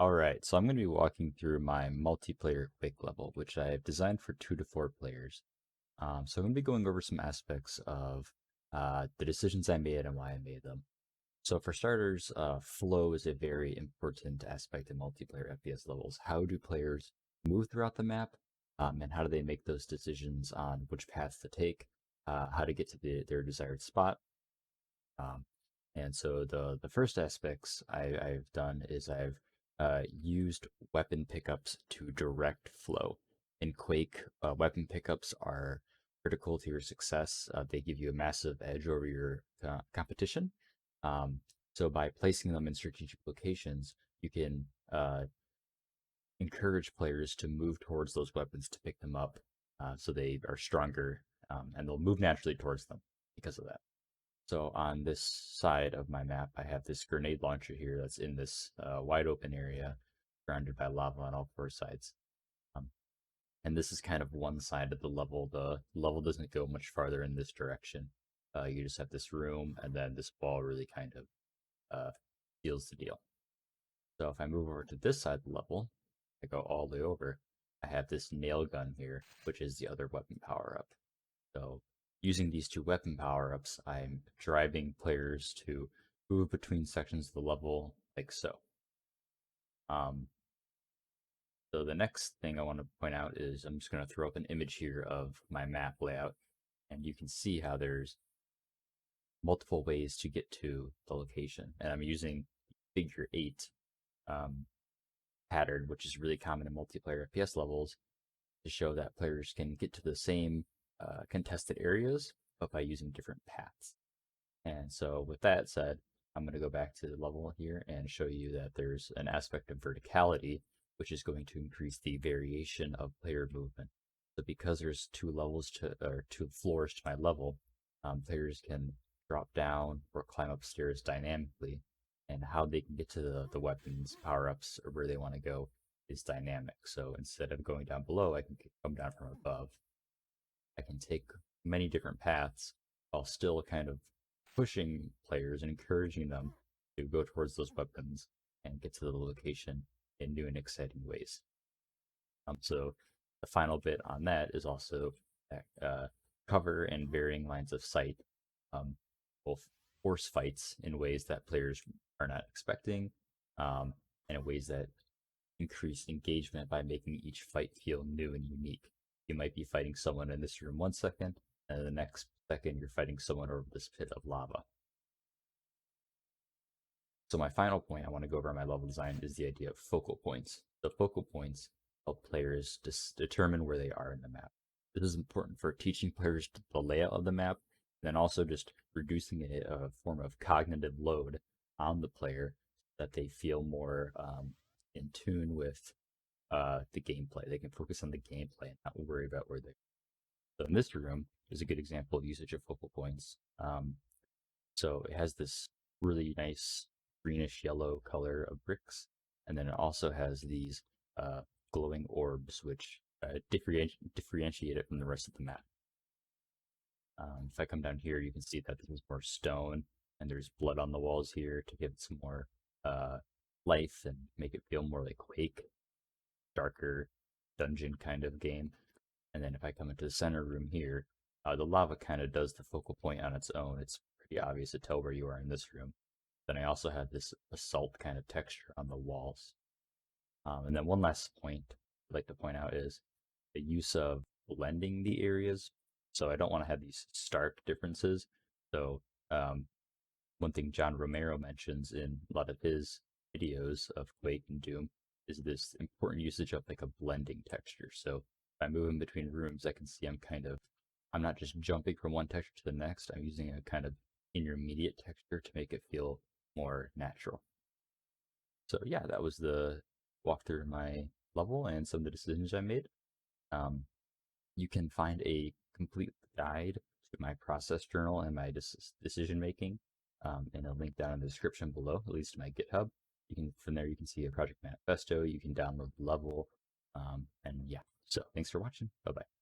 Alright, so I'm going to be walking through my multiplayer Quake level, which I have designed for 2 to 4 players. So I'm going to be going over some aspects of the decisions I made and why I made them. So for starters, flow is a very important aspect in multiplayer FPS levels. How do players move throughout the map, and how do they make those decisions on which paths to take, how to get to their desired spot? Um, and so the first aspects I've done is I've used weapon pickups to direct flow. In Quake, weapon pickups are critical to your success. They give you a massive edge over your competition. Um, so by placing them in strategic locations, you can encourage players to move towards those weapons to pick them up, so they are stronger, and they'll move naturally towards them because of that. So on this side of my map, I have this grenade launcher here that's in this wide open area, surrounded by lava on all 4 sides. Um, and this is kind of one side of the level. The level doesn't go much farther in this direction. You just have this room, and then this wall really kind of seals the deal. So if I move over to this side of the level, I go all the way over, I have this nail gun here, which is the other weapon power up. So using these 2 weapon power-ups, I'm driving players to move between sections of the level like so. Um, so the next thing I want to point out is I'm just going to throw up an image here of my map layout, and you can see how there's multiple ways to get to the location. And I'm using figure 8 pattern, which is really common in multiplayer FPS levels, to show that players can get to the same contested areas, but by using different paths. And so with that said, I'm going to go back to the level here and show you that there's an aspect of verticality, which is going to increase the variation of player movement. So because there's 2 levels to, or 2 floors to my level, players can drop down or climb upstairs dynamically, and how they can get to the weapons, power-ups, or where they want to go is dynamic. So instead of going down below, I can come down from above. I can take many different paths while still kind of pushing players and encouraging them to go towards those weapons and get to the location in new and exciting ways. So the final bit on that is also cover and varying lines of sight, both force fights in ways that players are not expecting, and in ways that increase engagement by making each fight feel new and unique. You might be fighting someone in this room 1 second, and the next second you're fighting someone over this pit of lava. So my final point I want to go over on my level design is the idea of focal points. The focal points help players determine where they are in the map. This is important for teaching players the layout of the map, and then also just reducing a form of cognitive load on the player so that they feel more in tune with the gameplay. They can focus on the gameplay and not worry about where they're. So in this room is a good example of usage of focal points. So it has this really nice greenish yellow color of bricks, and then it also has these glowing orbs which differentiate it from the rest of the map. If I come down here, you can see that this is more stone, and there's blood on the walls here to give it some more life and make it feel more like Quake, darker dungeon kind of game. And then if I come into the center room here, the lava kind of does the focal point on its own. It's pretty obvious to tell where you are in this room. Then I also have this basalt kind of texture on the walls. And then one last point I'd like to point out is the use of blending the areas. So I don't want to have these stark differences. So one thing John Romero mentions in a lot of his videos of Quake and Doom is this important usage of like a blending texture. So if I move in between rooms, I can see I'm not just jumping from one texture to the next. I'm using a kind of intermediate texture to make it feel more natural. So yeah, that was the walkthrough of my level and some of the decisions I made. You can find a complete guide to my process journal and my decision making, in a link down in the description below, at least to my GitHub. From there you can see a project manifesto. You can download the level, and yeah. So thanks for watching. Bye bye.